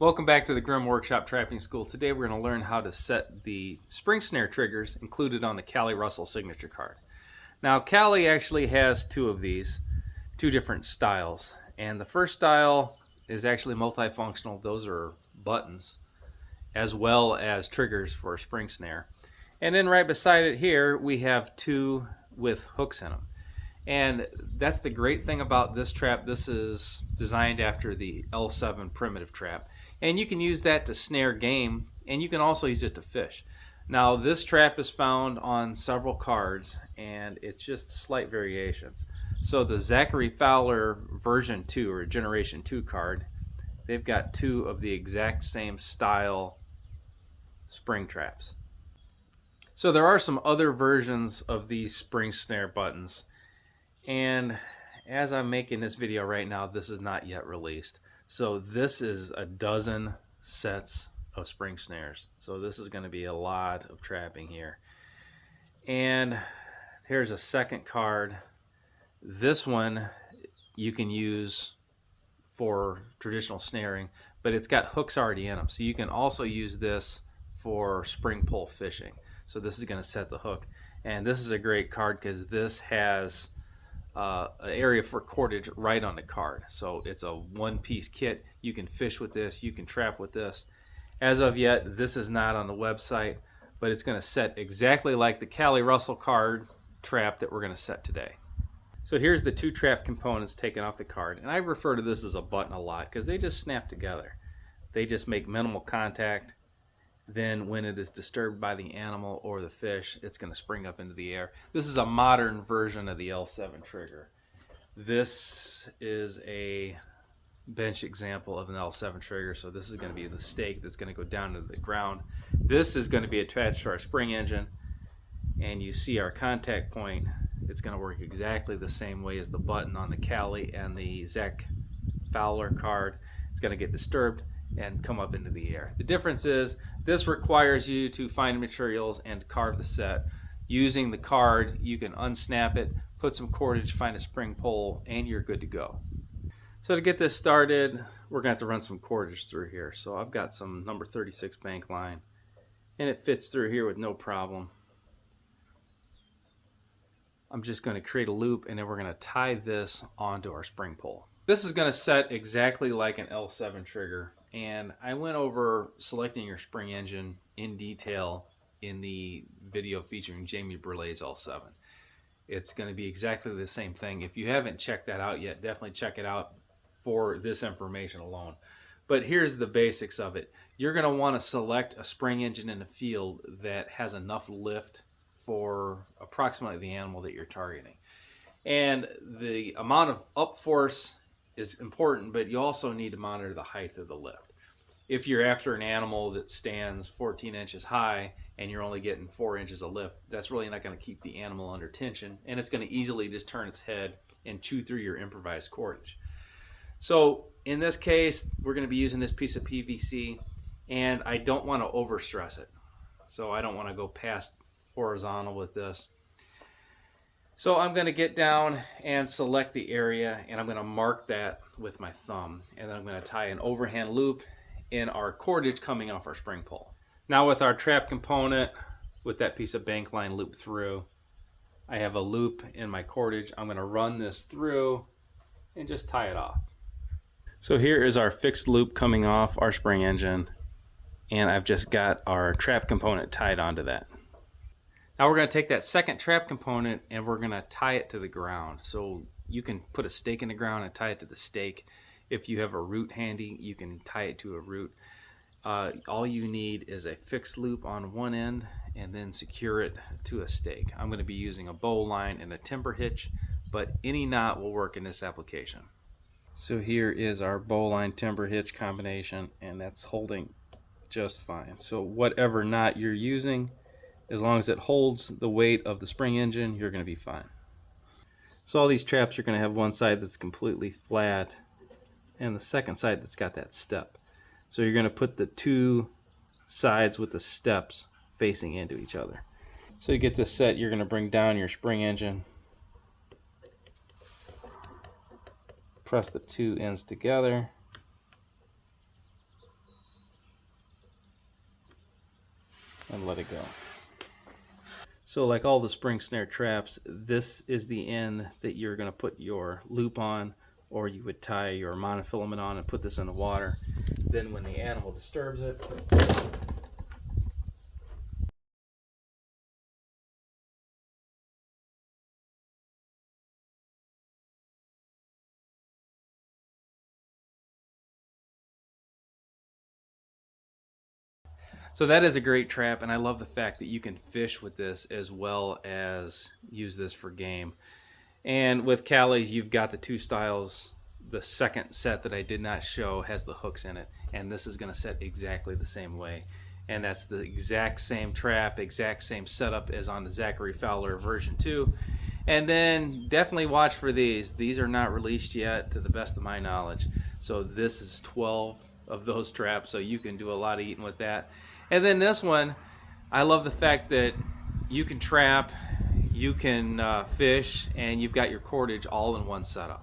Welcome back to the Grim Workshop Trapping School. Today we're going to learn how to set the spring snare triggers included on the Callie Russell Signature Card. Now Callie actually has two of these, two different styles. And the first style is actually multifunctional. Those are buttons as well as triggers for a spring snare. And then right beside it here we have two with hooks in them. And that's the great thing about this trap. This is designed after the L7 primitive trap. And you can use that to snare game, and you can also use it to fish. Now this trap is found on several cards, and it's just slight variations. So the Zachary Fowler version 2 or generation 2 card, they've got two of the exact same style spring traps. So there are some other versions of these spring snare buttons. And as I'm making this video right now, this is not yet released. So this is a dozen sets of spring snares. So this is going to be a lot of trapping here. And here's a second card. This one you can use for traditional snaring, but it's got hooks already in them. So you can also use this for spring pull fishing. So this is going to set the hook. And this is a great card because this has an area for cordage right on the card. So it's a one-piece kit. You can fish with this, you can trap with this. As of yet, this is not on the website, but it's going to set exactly like the Callie Russell card trap that we're going to set today. So here's the two trap components taken off the card, and I refer to this as a button a lot because they just snap together. They just make minimal contact. Then when it is disturbed by the animal or the fish, it's going to spring up into the air. This is a modern version of the L7 trigger. This is a bench example of an L7 trigger. So this is going to be the stake that's going to go down to the ground. This is going to be attached to our spring engine. And you see our contact point. It's going to work exactly the same way as the button on the Callie and the Zach Fowler card. It's going to get disturbed and come up into the air. The difference is this requires you to find materials and carve the set. Using the card, you can unsnap it, put some cordage, find a spring pole, and you're good to go. So to get this started, we're going to have to run some cordage through here. So I've got some number 36 bank line, and it fits through here with no problem. I'm just going to create a loop, and then we're going to tie this onto our spring pole. This is going to set exactly like an L7 trigger, and I went over selecting your spring engine in detail in the video featuring Jamie Burley's L7. It's going to be exactly the same thing. If you haven't checked that out yet, definitely check it out for this information alone. But here's the basics of it. You're going to want to select a spring engine in the field that has enough lift for approximately the animal that you're targeting. And the amount of up force is important, but you also need to monitor the height of the lift. If you're after an animal that stands 14 inches high and you're only getting 4 inches of lift, that's really not going to keep the animal under tension, and it's going to easily just turn its head and chew through your improvised cordage. So in this case, we're going to be using this piece of PVC, and I don't want to overstress it. So I don't want to go past horizontal with this. So I'm going to get down and select the area, and I'm going to mark that with my thumb, and then I'm going to tie an overhand loop in our cordage coming off our spring pole. Now with our trap component, with that piece of bank line loop through, I have a loop in my cordage. I'm going to run this through and just tie it off. So here is our fixed loop coming off our spring engine, and I've just got our trap component tied onto that. Now we're going to take that second trap component and we're going to tie it to the ground. So you can put a stake in the ground and tie it to the stake. If you have a root handy, you can tie it to a root. All you need is a fixed loop on one end and then secure it to a stake. I'm going to be using a bow line and a timber hitch, but any knot will work in this application. So here is our bow line timber hitch combination, and that's holding just fine. So whatever knot you're using, as long as it holds the weight of the spring engine, you're going to be fine. So all these traps are going to have one side that's completely flat and the second side that's got that step. So you're going to put the two sides with the steps facing into each other. So you get this set, you're going to bring down your spring engine, press the two ends together, and let it go. So like all the spring snare traps, this is the end that you're going to put your loop on, or you would tie your monofilament on and put this in the water. Then when the animal disturbs it, so that is a great trap, and I love the fact that you can fish with this as well as use this for game. And with Callie's, you've got the two styles. The second set that I did not show has the hooks in it, and this is going to set exactly the same way. And that's the exact same trap, exact same setup as on the Zachary Fowler version 2. And then definitely watch for these. These are not released yet to the best of my knowledge. So this is 12 of those traps, so you can do a lot of eating with that. And then this one, I love the fact that you can trap, you can fish, and you've got your cordage all in one setup.